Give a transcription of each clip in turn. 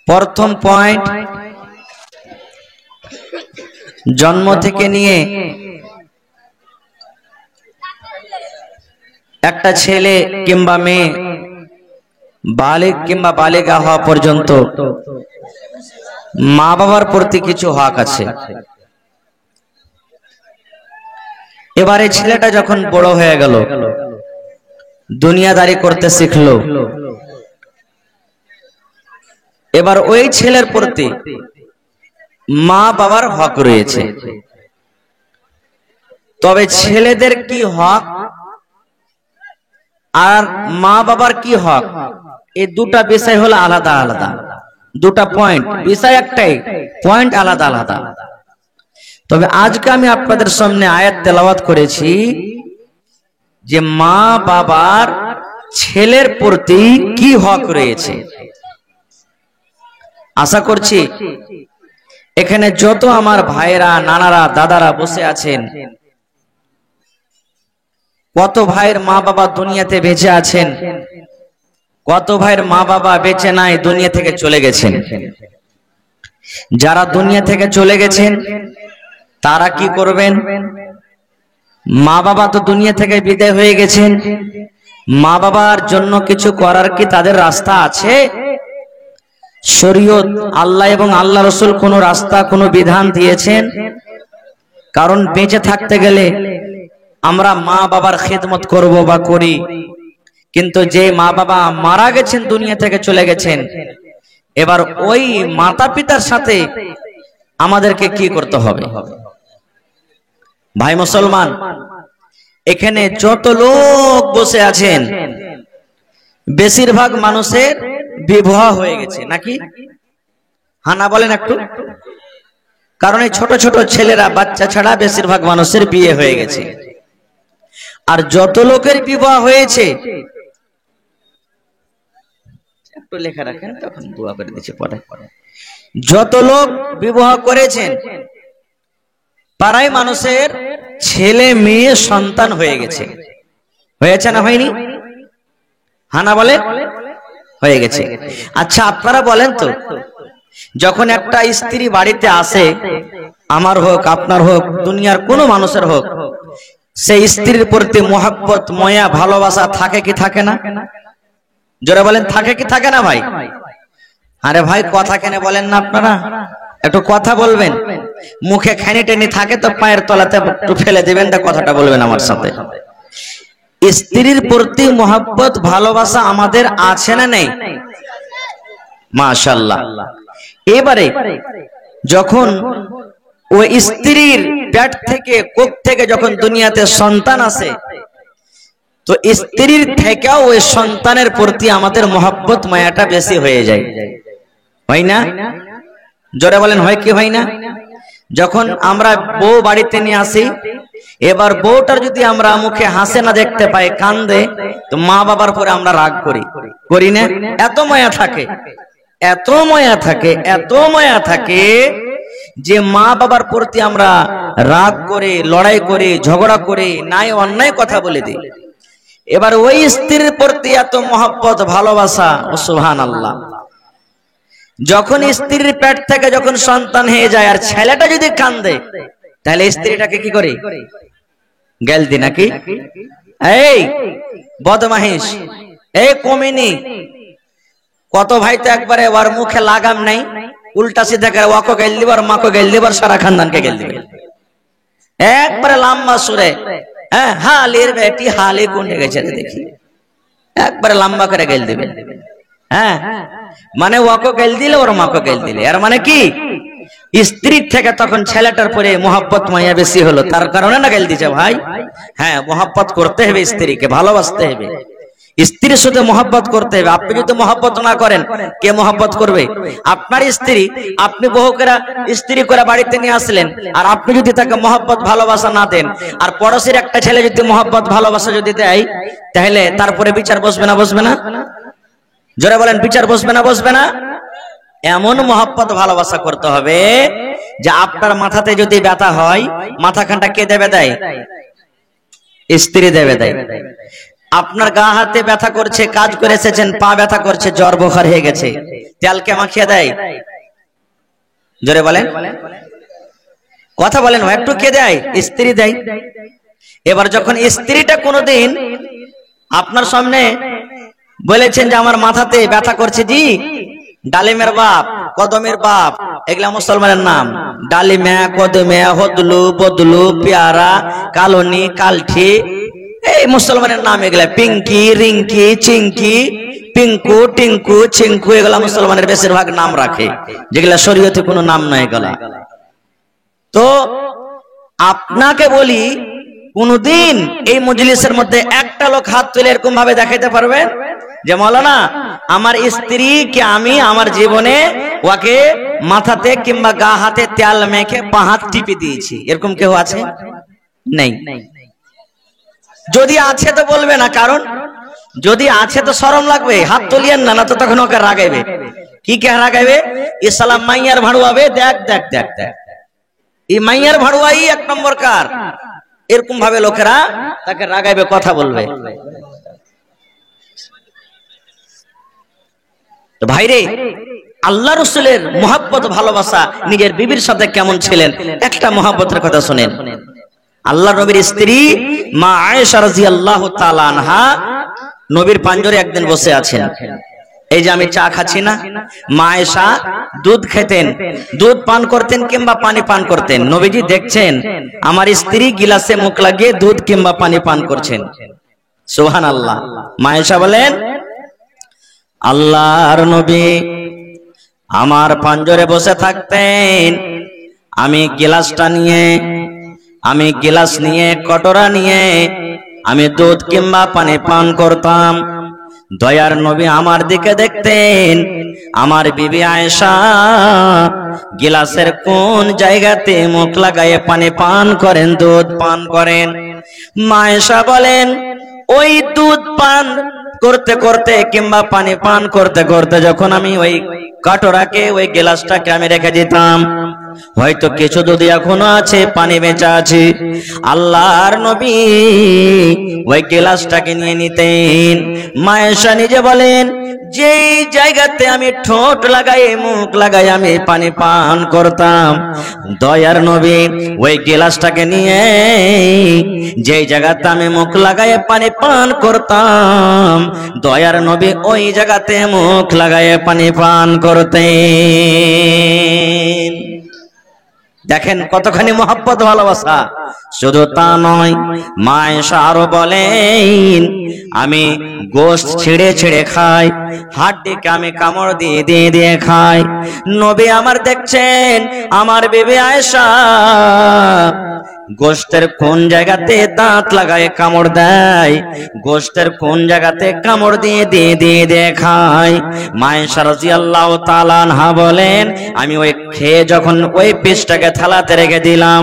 প্রথম পয়েন্ট, জন্ম থেকে নিয়ে একটা ছেলে কিংবা মেয়ে বালিগ কিংবা বালিকা হওয়া পর্যন্ত মা বাবার প্রতি কিছু হক আছে। এবারে ছেলেটা যখন বড় হয়ে গেল, দুনিয়াদারি করতে শিখলো, এবার ওই ছেলের প্রতি মা বাবার হক রয়েছে। তবে ছেলেদের কি হক আর মা বাবার কি হক, এই দুটা বিষয় হলো আলাদা আলাদা, দুটা পয়েন্ট, বিষয় একটাই, পয়েন্ট আলাদা আলাদা। তবে আজকে আমি আপনাদের সামনে আয়াত তেলাওয়াত করেছি যে মা বাবার ছেলের প্রতি কি হক রয়েছে। আশা করছি এখানে যত আমার ভাইরা, নানারা, দাদারা বসে আছেন, কত ভাইয়ের মা বাবা দুনিয়াতে বেঁচে আছেন, কত ভাইয়ের মা বাবা বেঁচে নাই, দুনিয়া থেকে চলে গেছেন। যারা দুনিয়া থেকে চলে গেছেন তারা কি করবেন? মা বাবা তো দুনিয়া থেকে বিদায় হয়ে গেছেন, মা বাবার জন্য কিছু করার কি তাদের রাস্তা আছে? শরীয়ত, আল্লাহ এবং আল্লাহ রসুল কোন রাস্তা, কোন বিধান দিয়েছেন? কারণ বেঁচে থাকতে গেলে আমরা মা বাবার খেদমত করব বা করি, কিন্তু যে মা বাবা মারা গেছেন, দুনিয়া থেকে চলে গেছেন, এবার ওই মাতা পিতার সাথে আমাদেরকে কি করতে হবে? ভাই মুসলমান, এখানে যত লোক বসে আছেন বেশিরভাগ মানুষের বিবাহ হয়ে গেছে নাকি? হানা বলেন একটু। কারণ এই ছোট ছোট ছেলেরা, বাচ্চা ছাড়া বেশিরভাগ মানুষের বিয়ে হয়ে গেছে। আর যত লোকের বিবাহ হয়েছে, একটু লেখা রাখেন, তখন দোয়া করে দিচ্ছি পরে। যত লোক বিবাহ করেছেন পাড়ায় মানুষের ছেলে মেয়ে সন্তান হয়ে গেছে। হয়েছে না হয়নি? হানা বলে হয়ে গেছে। আচ্ছা আপনারা বলেন তো, যখন একটা স্ত্রী বাড়িতে আসে, আমার হোক, আপনার হোক, দুনিয়ার কোনো মানুষের হোক, সেই স্ত্রীর প্রতি মোহাব্বত, মায়া, ভালোবাসা থাকে কি থাকে না? জোরে বলেন, থাকে কি থাকে না ভাই? আরে ভাই কথা কেন বলেন না আপনারা? একটু কথা বলবেন। মুখে খানি টেনি থাকে তো পায়ের তলাতে একটু ফেলে দিবেন, কথাটা বলবেন আমার সাথে। স্ত্রীর প্রতি মোহাব্বত, ভালোবাসা আমাদের আছে না নেই? মাশাআল্লাহ। এবারে যখন ওই স্ত্রীর পেট থেকে, কোখ থেকে যখন দুনিয়াতে সন্তান আসে, তো স্ত্রীর থেকেও ওই সন্তানের প্রতি আমাদের মোহাব্বত, মায়াটা বেশি হয়ে যায়, হয় না? জোরে বলেন, হয় কি হয় না? যখন আমরা বউ বাড়িতে নিয়ে আসি, এবার বউটার যদি আমরা মুখে হাসে না দেখতে পাই, কান্দে, তো মা বাবার পরে আমরা রাগ করি, করি না? এত মায়া থাকে, এত মায়া থাকে, এত মায়া থাকে যে মা বাবার প্রতি আমরা রাগ করে, লড়াই করে, ঝগড়া করে, নাই অন্যায় কথা বলে দিই। এবার ওই স্ত্রীর প্রতি এত মহব্বত, ভালোবাসা, সুবহানাল্লাহ। যখন স্ত্রীর পেট থেকে যখন সন্তান হয়ে যায় আর ছেলেটা যদি কান্দে, তাহলে স্ত্রীটাকে কি করে? গাল দি নাকি? এই বদমাহিস, এই কমিনি। কত ভাই তো একবারে ওর মুখে লাগাম নাই, উল্টা সিধা করে ওকে গাল দিবার, মাকে গাল দিবার, সারা খানদানকে গাল দিবে একবারে লম্বা সুরে। হ্যাঁ, হালির বেটি হালি কোনে গেছে দেখি, একবারে লম্বা করে গাল দিবে। হ্যাঁ, মানে ওকে গাল দিলে, ওর মাকে গাল দিলে, আর মানে কি? স্ত্রীর থেকে তখন ছেলেটার পরে মোহাব্বত, মায়া বেশি হলো, তার কারণে না গাল দিছে ভাই। হ্যাঁ, মোহাব্বত করতে হবে, স্ত্রীকে ভালোবাসতে হবে, স্ত্রীর সাথে মোহাব্বত করতে হবে। আপনি যদি মোহাব্বত না করেন, কে মোহাব্বত করবে? আপনার স্ত্রী। আপনি বহু করে স্ত্রী করে বাড়িতে নিয়ে আসলেন, আর আপনি যদি তাকে মোহাব্বত, ভালোবাসা না দেন, আর পড়োশির একটা ছেলে যদি মোহাব্বত, ভালোবাসা যদি দেয়, তাহলে তারপরে বিচার বসবে না? বসবে না? জোরে বলেন, বিচার বসবে না? বসবে না? এমন মোহাব্বত, ভালোবাসা করতে হবে যে আপনার মাথাতে যদি ব্যথা হয়, মাথাখানটা কে দেবে দেয়? স্ত্রী দেবে দেয়। আপনার গা হাতে ব্যথা করছে, কাজ করে এসেছেন, পা ব্যথা করছে, জ্বর বোখার হয়ে গেছে, তেলকে মাখিয়ে দেয়? জোরে বলেন, কথা বলেন, একটু কে দেয়? স্ত্রী দেয়। এবার যখন স্ত্রীটা কোনোদিন আপনার সামনে বলেছেন যে আমার মাথাতে ব্যথা করছে, জি ডালিমের বাপ, কদমের বাপ, এগুলা মুসলমানের নাম। ডালিমা, কদমে, হদলু, বদলু, পেয়ারা, কালনি, কালঠি, এই মুসলমানের নাম এগুলা। পিঙ্কি, রিঙ্কি, চিঙ্কি, পিঙ্কু, টিঙ্কু, চিঙ্কু, এগুলা মুসলমানের বেশিরভাগ নাম রাখে, যেগুলা শরীয়তে কোনো নাম নয় এগুলা। তো আপনাকে বলি, কোনদিন এই মজলিসের মধ্যে একটা লোক হাত তুলে এরকম ভাবে দেখাইতে পারবেন যে মাওলানা আমার স্ত্রীকে আমি আমার জীবনে ওকে মাথাতে কিংবা গা হাতে তেল মেখে পা হাত টিপে দিয়েছি? এরকম কেউ আছে? নেই। যদি আছে তো বলবে না, কারণ যদি আছে তো শরম লাগবে, হাত তুলিয়েন না, না তো তখন ওকে রাগাইবে। কি কে রাগাইবে? ইসলাম মাইয়ার ভাড়ুয়াবে, দেখ দেখ দেখ দেখ, এই মাইয়ার ভাড়ুয়াই এক নম্বর কার, এরকম ভাবে লোকেরা তাকে রাগাইবে, কথা বলবে। তো ভাইরে, আল্লাহ রাসূলের মহব্বত ভালোবাসা নিজের বিবির সাথে কেমন ছিলেন, একটা মহব্বতের কথা শুনেন। আল্লাহ নবীর স্ত্রী মা আয়েশা রাদিয়াল্লাহু তাআলা আনহা নবীর পাঞ্জরে একদিন বসে আছেন। এই যে আমি চা খাচ্ছি না, মা আয়েশা দুধ খেতেন, দুধ পান করতেন কিংবা পানি পান করতেন। নবীজি দেখছেন আমার স্ত্রী গিলাসে মুখ লাগিয়ে দুধ কিংবা পানি পান করছেন। সুবহানাল্লাহ। মা আয়েশা বলেন, আল্লাহর নবী আমার পাঞ্জরে বসে থাকতেন, আমি গিলাস নিয়ে কটোরা নিয়ে আমি দুধ কিংবা পানি পান করতাম। দয়ার নবী আমার দিকে দেখতেন, আমার বিবি আয়েশা গিলাসের কোন জায়গাতে মুখ লাগায়ে পানি পান করেন, দুধ পান করেন। মা আয়েশা বলেন, ওই দুধ পান করতে করতে কিংবা পানি পান করতে করতে যখন আমি ওই কাটোরাকে, ওই গ্লাসটাকে আমি রেখে দিতাম, হয়তো কিছু দুধ এখনো আছে, পানি বেঁচে আছে, আল্লাহর নবী ওই গ্লাসটাকে নিয়ে নিতেন। মা আয়েশা নিজে বলেন, যেই জায়গাতে আমি ঠোঁট লাগাই, মুখ লাগাই আমি পানি পান করতাম, দয়ার নবী ওই গ্লাসটাকে নিয়ে যেই জায়গাতে আমি মুখ লাগাই পানি পান করতাম, দয়ার নবী ওই জায়গাতে মুখ লাগাই পানি পান করতেন। দেখেন কতখানি মহব্বত ভালোবাসা। শুধু তা নয়, মা আয়েশা আরো বলেন, আমি গোশত ছিঁড়ে ছিঁড়ে খাই, হাড্ডিকে আমি কামড় দিয়ে দিয়ে দিয়ে খাই। নবী আমার দেখছেন আমার বিবি আয়েশা গোশতের কোন জায়গাতে দাঁত লাগায় কামড় দেয়, গোশতের কোন জায়গাতে কামড় দিয়ে দিয়ে দিয়ে দিয়ে খায়। মা আয়েশা রাদিয়াল্লাহু তাআলা আনহা বলেন, আমি ওই খেয়ে যখন ওই পিসটাকে থালাতে রেখে দিলাম,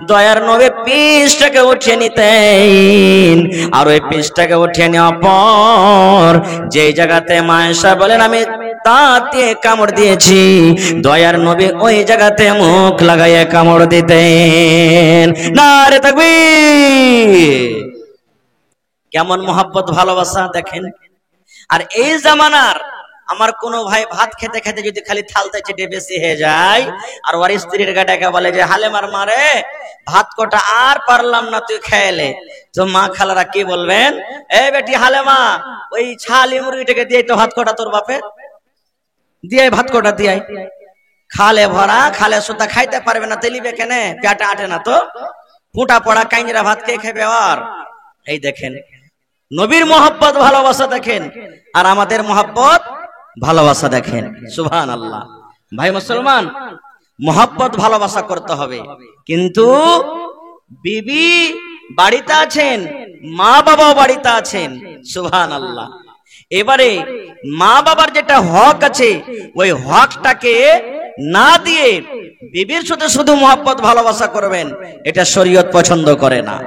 দয়ার নবী পিসটাকে উঠিয়ে নিতেন, আর ওই পিসটাকে উঠিয়ে নেওয়ার পর যেই জায়গাতে মা আয়েশা বলেন আমি দাঁত দিয়ে কামড় দিয়েছি, দয়ার নবী ওই জায়গাতে মুখ লাগাইয়ে কামড় দিতেন। নারে তাকবীর! কেমন মহব্বত ভালোবাসা দেখেন। আর এই জামানার আমার কোন ভাই ভাত খেতে খেতে যদি খালি থালতে চেটে বেশি হয়ে যায়, আর ওর স্ত্রীর গাটাকে বলে যে হালেমার মারে ভাত কটা আর পারলাম না, তুই খেলে, তো মা খালারা কি বলবেন, এ বেটি হালেমা, ওই ছালি মুরগিটাকে দিয়ে তো ভাত কটা তোর বাপে দিয়ে, ভাত কটা দিয়ে খালে ভরা, খালে সুতা খাইতে পারবে না, তেলিবে কেনে, পেটে আটে না তো, ফুটা পড়া কাইঞ্জিরা ভাত কে খাবে? আর এই দেখেন নবীর মহব্বত ভালোবাসা দেখেন, আর আমাদের মহব্বত ভালোবাসা দেখেন। সুবহানাল্লাহ। ভাই মুসলমান, মহব্বত ভালোবাসা করতে হবে, কিন্তু বিবি বাড়িতে আছেন, মা বাবাও বাড়িতে আছেন। সুবহানাল্লাহ। এবারে মা বাবার যেটা হক আছে, ওই হকটাকে না দিয়ে বিবির সাথে শুধু মহব্বত ভালোবাসা করবেন, এটা শরীয়ত পছন্দ করে না।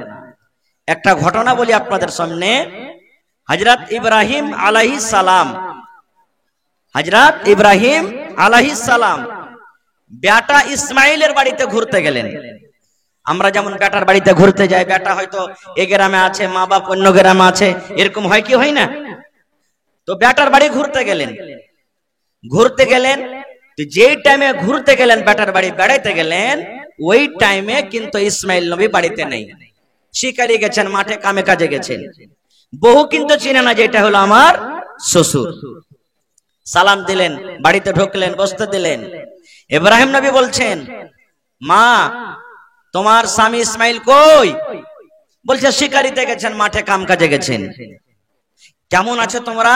একটা ঘটনা বলি আপনাদের সামনে। হযরত ইব্রাহিম আলাইহিস সালাম, হযরত ইব্রাহিম আলাইহিস সালাম বেটা ইসমাইলের বাড়িতে ঘুরতে গেলেন। আমরা যেমন বেটার বাড়িতে ঘুরতে যাই, বেটা হয়তো এ গ্রামে আছে, মা বাপ অন্য গ্রামে আছে, এরকম হয় কি হয় না? তো বেটার বাড়ি ঘুরতে গেলেন, তো যেই টাইমে ঘুরতে গেলেন, বেটার বাড়ি বেড়াইতে গেলেন, ওই টাইমে কিন্তু ইসমাইল নবী বাড়িতে নেই, শিকারি গেছেন, মাঠে কামে কাজে গেছেন। বহু কিন্তু চিনে না যে এটা হলো আমার শ্বশুর। সালাম দিলেন, বাড়িতে ঢুকলেন, বসতে দিলেন। ইব্রাহিম নবী বলছেন, মা তোমার স্বামী ইসমাইল কই? বলছে শিকারিতে গেছেন, মাঠে কাম কাজে গেছেন। কেমন আছো তোমরা?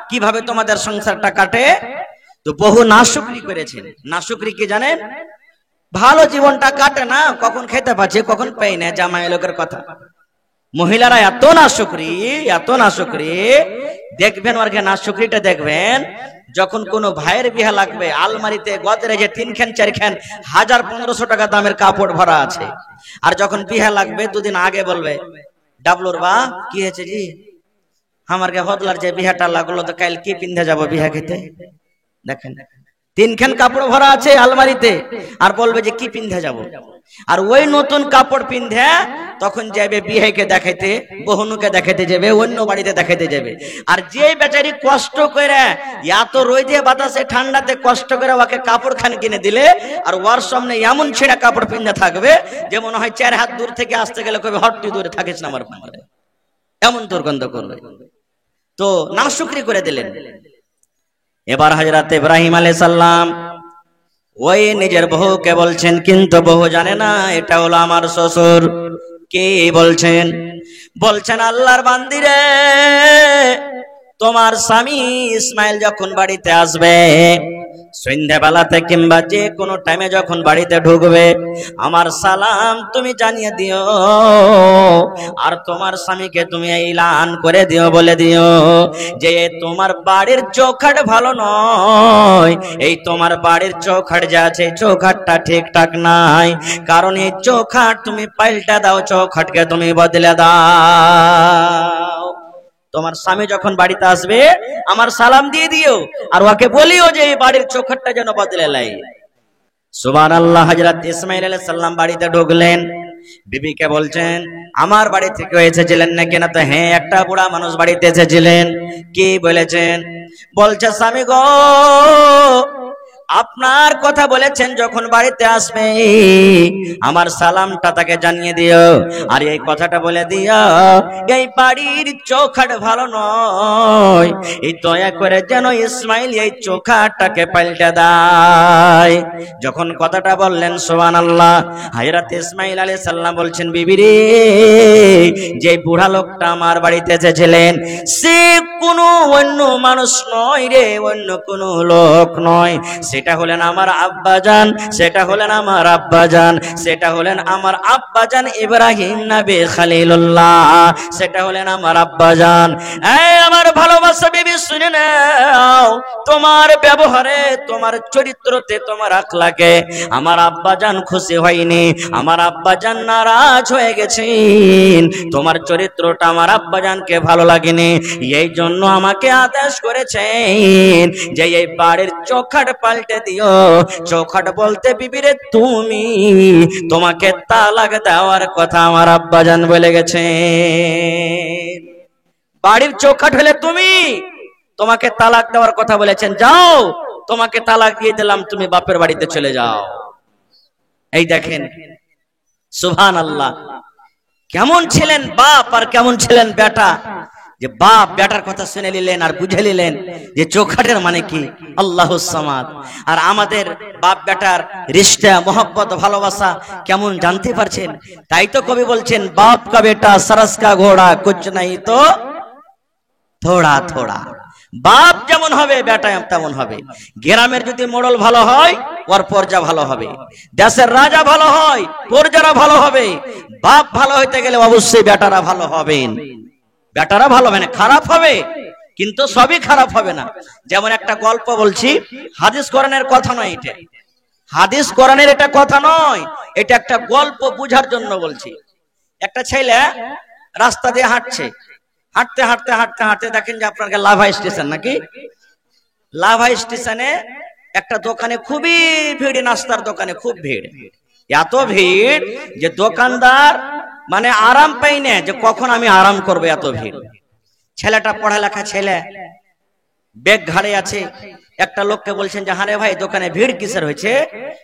কিভাবে তোমাদের সংসারটা কাটে? তো বহু নাশুকরি করেছেন। নাশুকরি কি জানেন? ভালো জীবনটা কাটে না, কখন খেতে পাচ্ছে কখন পেই না, জামাই লোকের কথা। মহিলারা এত নাশুকরি দেখবেন, ওর নাশুকরিটা দেখবেন, যখন কোনো ভাইয়ের বিয়ে লাগবে, আলমারিতে গোদরেজে 3 খান 4 খান 1000-1500 টাকা দামের কাপড় ভরা আছে, আর যখন বিয়ে লাগবে দুদিন আগে বলবে, ডাবলুর বা কি হয়েছে জি, আমার হদলার যে বিয়েটা লাগলো, তো কাল কি পিন্ধে যাবো বিয়ে খেতে? দেখেন 3 খান কাপড় ভরা আছে আলমারিতে, আর বলবে যে কি পিন্ধে যাব। আর ওই নতুন কাপড় পিন্ধে তখন যাবে বিয়েকে দেখাইতে, বহুনুকে দেখাইতে যাবে, অন্য বাড়িতে দেখাইতে যাবে। আর যে বেচারি কষ্ট করে এত রোদে বাতাসে ঠান্ডাতে কষ্ট করে ওকে কাপড় খান কিনে দিলে, আর ওর সামনে এমন ছেঁড়া কাপড় পিন্ধে থাকবে যে মনে হয় 4 হাত দূর থেকে আসতে গেলে কবে হট্টি দূরে থাকিস না আমার পারে, এমন দুর্গন্ধ করবে। তো নাশুকরি করে দিলেন। এবার হযরত ইব্রাহিম আলাইহিস সালাম ওই নিজের বহুকে বলছেন, কিন্তু বহু জানে না এটা হলো আমার শ্বশুর। কে বলছেন? বলছেন, আল্লাহর বান্দি রে, তোমার স্বামী ইসমাইল যখন বাড়িতে আসবে, সন্ধ্যাবেলাতে কিংবা যে কোনো টাইমে যখন বাড়িতে ঢুকবে, আমার সালাম তুমি জানিয়ে দিও, আর তোমার স্বামীকে তুমি এলান করে দিও, বলে দিও যে তোমার বাড়ির চৌখাট ভালো নয়, এই তোমার বাড়ির চৌখাট যা আছে চৌখাটটা ঠিকঠাক নাই, কারণ এই চৌখাট তুমি পাল্টা দাও, চৌখাটকে তুমি বদলে দাও। তোমার স্বামী যখন বাড়িতে আসবে আমার সালাম দিয়ে দিও, আর ওকে বলিও যে এই বাড়ির চৌখাটটা যেন বদলে লাই। সুবহানাল্লাহ। হযরত ইসমাইল আলাইহিস সালাম বাড়িতে ঢুকলেন, বিবিকে বলছেন, আমার বাড়ি থেকে এসেছিলেন নাকি? না। তো হ্যাঁ, একটা বুড়া মানুষ বাড়িতে এসেছিলেন। কি বলেছেন? বলছে, স্বামী গো, আপনার কথা বলেছেন যখন বাড়িতে আসবে আমার সালামটা তাকে জানিয়ে দিও, আর এই কথাটা বলে দিও এই বাড়ির চৌখাট ভালো নয়, এই দয়া করে যেন ইসমাইল এই চৌখাটটাকে পাল্টে দেয়। যখন কথাটা বললেন, সুবহানাল্লাহ, হযরত ইসমাইল আলাইহিস সালাম বলছেন, বিবি রে, যে বুড়া লোকটা আমার বাড়িতে এসেছিলেন সে কোনো অন্য মানুষ নয় রে, অন্য কোনো লোক নয়, সেটা হলেন আমার আব্বাজান, সেটা হলেন আমার আব্বাজান, সেটা হলেন আমার আব্বাজান ইব্রাহিম নবী খলিলুল্লাহ, সেটা হলেন আমার আব্বাজান। এই আমার ভালোবাসা বিবি, শুনে নাও, তোমার ব্যবহারে, তোমার চরিত্রতে, তোমার আখলাকে আমার আব্বাজান খুশি হয়নি, আমার আব্বাজান নারাজ হয়ে গেছেন, তোমার চরিত্রটা আমার আব্বাজানকে ভালো লাগেনি, এই জন্য আমাকে আদেশ করেছেন যে এই বাড়ির চৌখাট পাল্টে দিও। চৌখাট বলতে বিবিরে তুমি, তোমাকে তালাক দেওয়ার কথা আমার আব্বাজান বলে গেছে। বাড়ির চৌখাট হলে তুমি, তোমাকে তালাক দেওয়ার কথা বলেছেন, যাও তোমাকে তালাক দিয়ে দিলাম, তুমি বাপের বাড়িতে চলে যাও। এই দেখেন সুবহানাল্লাহ, কেমন ছিলেন বাপ আর কেমন ছিলেন বেটা, যে বাপ বেটার কথা শুনে নিলেন আর বুঝে নিলেন যে চৌখাটের মানে কি, আল্লাহুস সামাদ। আর আমাদের বাপ বেটার রিশতা, মোহব্বত, ভালোবাসা কেমন জানতে পারছেন? তাই তো কবি বলছেন, বাপ কা বেটা সরস কা ঘোড়া, কুছ নাই তো থোড়া থোড়া। বাপ যেমন হবে বেটা তেমন হবে। গ্রামের যদি মোড়ল ভালো হয় ওর পর্যা ভালো হবে, দেশের রাজা ভালো হয় পর্যারা ভালো হবে। বাপ ভালো হইতে গেলে অবশ্যই বেটারা ভালো হবেন। বেটারা ভালো হবে না, খারাপ হবে, কিন্তু সবই খারাপ হবে না। যেমন একটা গল্প বলছি, হাদিস কোরআনের কথা নয় এটা, হাদিস কোরআনের এটা কথা নয়, এটা একটা গল্প বুঝার জন্য বলছি। একটা ছেলে রাস্তা দিয়ে হাঁটছে, হাঁটতে হাঁটতে হাঁটতে হাঁটতে দেখেন যে আপনার লাভা স্টেশন, নাকি লাভা স্টেশনে একটা দোকানে খুবই ভিড়, নাস্তার দোকানে খুব ভিড়। এত ভিড় যে দোকানদার মানে আরাম পাই না, যে কখন আমি আরাম করবো, এত ভিড়। ছেলেটা পড়ালেখা ছেলে, ব্যাগ ঘাড়ে আছে। একটা লোককে বলছেন যে হারে ভাই দোকানে ভিড় কিসের হয়েছে?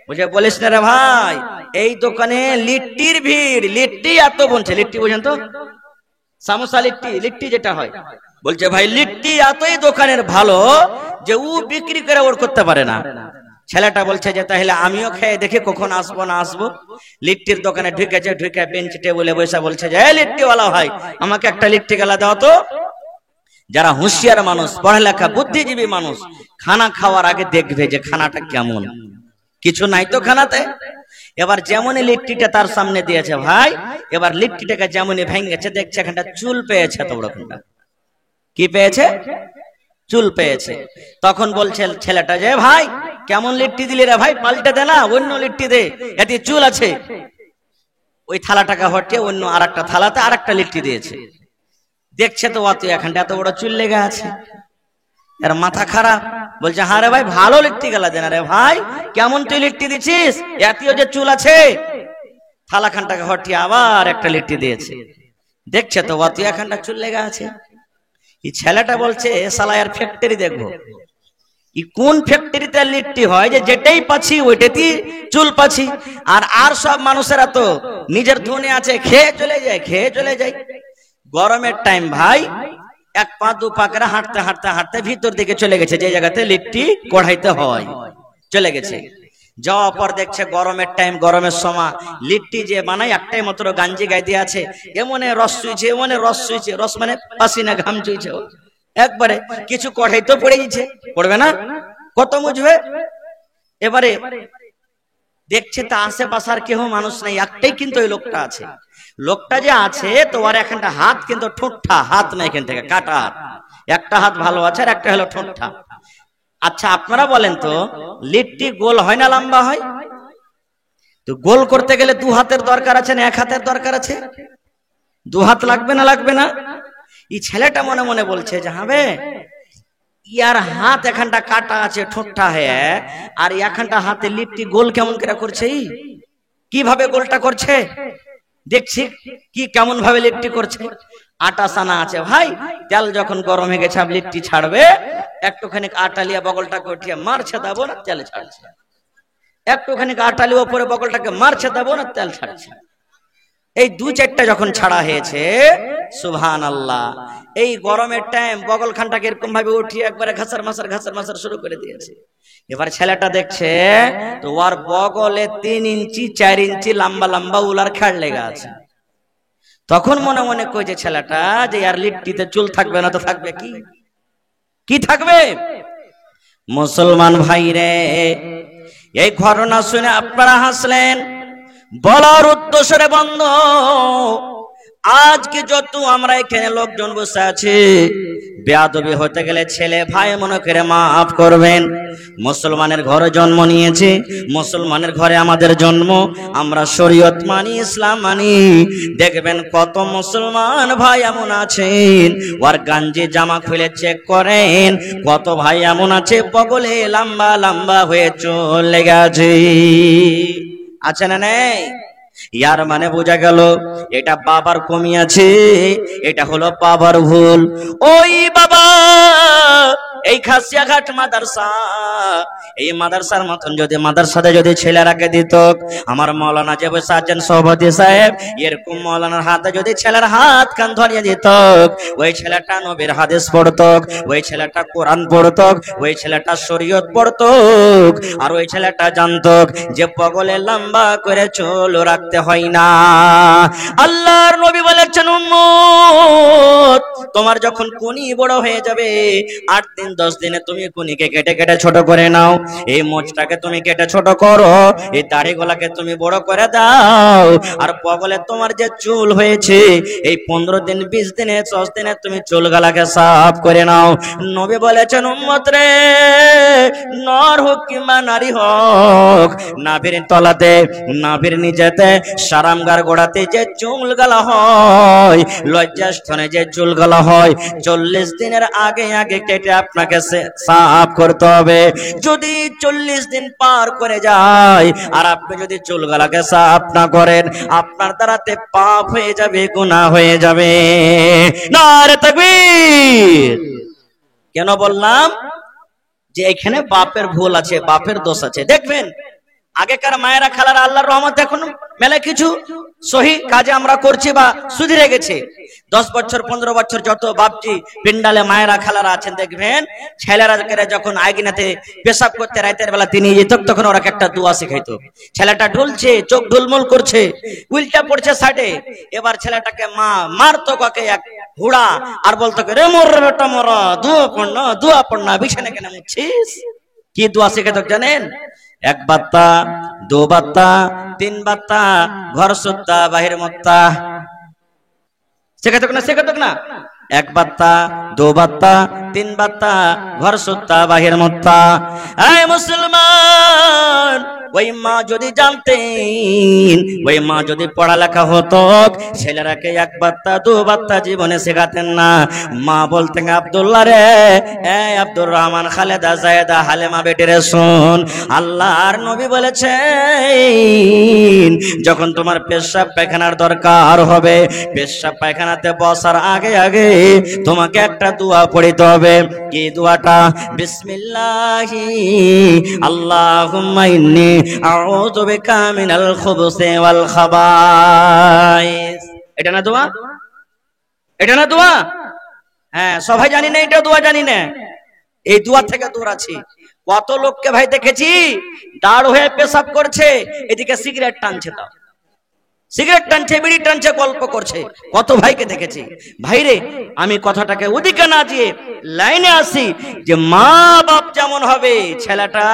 বুঝে বলিস না রে ভাই, এই দোকানে লিট্টির ভিড়। লিট্টি এত বলছে, লিট্টি বুঝেন তো, সামোসা লিট্টি, লিট্টি যেটা হয়। বলছে ভাই লিট্টি এতই দোকানের ভালো যে ও বিক্রি করে ওর করতে পারে না। ছেলেটা বলছে যে তাহলে আমিও খেয়ে দেখি কখন আসবো না আসবো। লিট্টির দোকানে ঢুকেছে, ঢুকে বেঞ্চ টেবিলে বসে বলছে যে লিট্টিওয়ালা ভাই আমাকে একটা লিট্টি গেলা দাও তো। যারা হুঁশিয়ার মানুষ, পড়ালেখা বুদ্ধিজীবী মানুষ, খানা খাওয়ার আগে দেখবে যে খানাটা কেমন, কিছু নাই তো খানাতে। এবার যেমনই লিট্টিটা তার সামনে দিয়েছে ভাই, এবার লিট্টিটাকে যেমনই ভেঙেছে, দেখছে এখানটা চুল পেয়েছে। তো বড়টা কি পেয়েছে? চুল পেয়েছে। তখন বলছে ছেলেটা যে ভাই কেমন লিট্টি দিলি রে ভাই, পাল্টে দে না, অন্য লিট্টি দে, এতে চুল আছে। ওই থালাটাকে হটিয়ে অন্য আর একটা থালাতে আর একটা লিট্টি দিয়েছে। দেখছে তো অত এখানটা এত বড় চুল লেগে আছে, এর মাথা খারাপ। বলছে হ্যাঁ রে ভাই ভালো লিট্টি গেলা দেনা রে ভাই, কেমন তুই লিট্টি দিচ্ছিস, এতও যে চুল আছে। থালা খানটাকে হটিয়ে আবার একটা লিট্টি দিয়েছে। দেখছে তো অত এখানটা চুল লেগে আছে। এই ছেলেটা বলছে শালা এর ফ্যাক্টরি দেখবো, কোন ফ্যাক্টরিতে লিট্টি হয় যে যেটাই পাচ্ছি ওইটাতেই চুল পাচ্ছি। আর সব মানুষেরা তো নিজের ধনে আছে, খেয়ে চলে যায়, খেয়ে চলে যায়। গরমের টাইম ভাই এক পা দু পা করে হাঁটতে হাঁটতে হাঁটতে ভিতর দিকে চলে গেছে, যে জায়গাতে লিট্টি কড়াইতে হয়, চলে গেছে। যাওয়ার পর দেখছে গরমের টাইম, গরমের সময় লিট্টি যে বানায় একটাই মাত্র গাঞ্জি গায়ে দিয়ে আছে, এমনে রস চুইছে, এমনে রস চুইছে, রস মানে পাসিনা ঘাম চুইছে একবারে। কিছু কড়াই তো পড়ে গেছে, পড়বে না, কত মুছবে। এবারে দেখছে তা আশেপাশে আর কেউ মানুষ নাই, একটাই কিন্তু ওই লোকটা আছে। লোকটা যে আছে তো আর এখানটা হাত কিন্তু ঠোঁটটা, হাত নাই এখান থেকে কাটা হাত, একটা হাত ভালো আছে আর একটা হলো ঠোঁটটা। আচ্ছা আপনারা বলেন তো লিট্টি গোল হয় না লম্বা হয়? তো গোল করতে গেলে দু হাতের দরকার আছে না এক হাতের দরকার আছে? দু হাত লাগবে না লাগবে না? এই ছেলেটা মনে মনে বলছে যে হবে ইয়ার হাত এখানটা কাটা আছে, ঠোঁটটা হ্যাঁ, আর এখানটা হাতে লিট্টি গোল কেমন করে করছে, কিভাবে গোলটা করছে দেখছি, কি কেমন ভাবে লিট্টি করছে। আটা সানা আছে ভাই, তেল যখন গরম হয়ে গেছে লিট্টি ছাড়বে, একটুখানি আটা লিয়া বগলটাকে উঠিয়ে মারছে দেবো না, তেল ছাড়ছে। একটুখানি আটা লিয়ে ওপরে বগলটাকে মারছে দেবো না, তেল ছাড়ছে। এই দু চারটা যখন ছাড়া হয়েছে, সুবহানাল্লাহ, এই গরমের টাইম বগল খানটাকে এরকম ভাবে উঠিয়ে একবারে ঘাসার মাসার শুরু করে দিয়েছে। এবার ছেলেটা দেখছে তো ওর বগলে 3 ইঞ্চি 4 ইঞ্চি লম্বা লম্বা উলার খেড় লেগে আছে। তখন মনে মনে কইছে ছেলেটা যে আর লিট্টিতে চুল থাকবে না তো থাকবে কি, কি থাকবে? মুসলমান ভাই রে, এই ঘটনা শুনে আপনারা হাসলেন, বলার উদ্দেশ্যে বন্ধ। আজকে যত আমরা এখানে লোকজন বসে আছি, বেয়াদবি হতে গেলে ছেলে ভাই মনে করে মাফ করবেন। মুসলমানের ঘরে জন্ম নিয়েছি, মুসলমানের ঘরে আমাদের জন্ম, আমরা শরীয়ত মানি, ইসলাম মানি। দেখবেন কত মুসলমান ভাই এমন আছেন ওর গাঞ্জি জামা খুলে চেক করেন, কত ভাই এমন আছে বগলে লম্বা লম্বা হয়ে চলে গেছে, আছে না নেই? ইয়ার মানে বোঝা গেল এটা বাবার কমি আছে, এটা হলো বাবার ভুল। ওই বাবা এই খাসিয়াঘাট মাদ্রাসা, এই মাদ্রাসার মতন যদি মাদ্রাসাতে যদি ছেলেরাকে দিত, আমার মাওলানা যে বসে আছেন সভাপতি সাহেব, এরকম মাওলানার হাতে যদি ছেলের হাত কান ধরিয়ে দিত, ওই ছেলেটা নবীর হাদিস পড়ত, ওই ছেলেটা কোরআন পড়ত, ওই ছেলেটা শরীয়ত পড়ত, আর ওই ছেলেটা জানত যে বগলে লম্বা করে চুল রাখতে হয় না। আল্লাহর নবী বলেছেন উম্মত তোমার যখন কুনি বড় হয়ে যাবে, 8 দিন 10 দিনে তুমি কুনিকে কেটে কেটে ছোট করে নাও, এই মোচটাকে তুমি কেটে ছোট করো, এই দাড়িগুলাকে তুমি বড় করে দাও, আর বগলে তোমার যে চুল হয়েছে এই 15 দিন 20 দিনে 10 দিনে তুমি চুলগুলাকে সাফ করে নাও। নবী বলেছেন উম্মত রে, নর হোক কিংবা নারী হোক, নাভির তলাতে নাভির নিচেতে সারামগার গোড়াতে যে চুলগুলা হয়, লজ্জাস্থানে যে চুলগুলা হয়, 40 দিনের আগে আগে কেটে আপনাকে আপনাকে সাফ করতে হবে। যদি 40 দিন পার করে যায় আর আপনি যদি চুলগুলাকে সাফ না করেন, আপনার দ্বারাতে পাপ হয়ে যাবে, গুনাহ হয়ে যাবে। নারে তাকবীর। কেন বললাম যে এখানে বাপের ভুল আছে, বাপের দোষ আছে। দেখবেন আগেকার মায়েরা খালারা আল্লাহর রহমতে এখন মেলা কিছু সহি কাজে আমরা করছি বা সুধরে গেছে। 10 বছর 15 বছর যত বাপজি পিন্ডালে মায়েরা খালারা আছেন, দেখবেন ছেলেরা যখন আইগিনাতে পেশাব করতে রাতের বেলা তিনি যেত, তখন ওরা একটা দোয়া শিখাইতো। ছেলেটা ঢুলছে, চোখ ঢুলমুল করছে, উল্টা পড়ছে সাইডে, এবার ছেলেটাকে মা মারতো কাকে এক হুড়া আর বলতো রে মোর বেটা মোরা দোয়া পড় না বিছানে কেন মুছিস। কি দোয়া শিখাইতো জানেন? 1 বাত্তা 2 বাত্তা 3 বাত্তা ঘর সুত্তা বাহির মত্তা। শেখাতো না? 1 বাত্তা 2 বাত্তা 3 বাত্তা ঘর সুত্তা বাহির মত্তা। এই মুসলমান, ওই মা যদি জানতেন, ওই মা যদি পড়ালেখা হতো, ছেলেরাকে 1 বাত্তা 2 বাত্তা জীবনে শেখাতেন না। মা বলতেন আব্দুল্লাহ রে, এই আব্দুর রহমান, খালেদা, জায়েদা, হালেমা বেটিরে শোন, আল্লাহর নবী বলেছেন যখন তোমার পেশাব পায়খানার দরকার হবে, পেশাব পায়খানাতে বসার আগে আগে তোমাকে একটা দোয়া পড়িতে হবে। কি দোয়াটা? বিসমিল্লাহি আল্লাহুম্মা ইন্নী আউযু বিকা মিনাল খুবুসি ওয়াল খাবাইস। এটা না দোয়া? এটা না দোয়া? হ্যাঁ, সবাই জানি না এটা দোয়া, জানি না। এই দোয়া থেকে দূর আছি। কত লোককে ভাই দেখেছি দাঁড় হয়ে পেশাব করছে, এদিকে সিগারেট টানছে, তাও সিগারেট টানছে, বিড়ি টানছে, গল্প করছে। কত ভাইকে দেখেছি। ভাইরে, আমি কথাটাকে ওদিকে না দিয়ে লাইনে আসি যে মা বাপ যেমন হবে ছেলেটা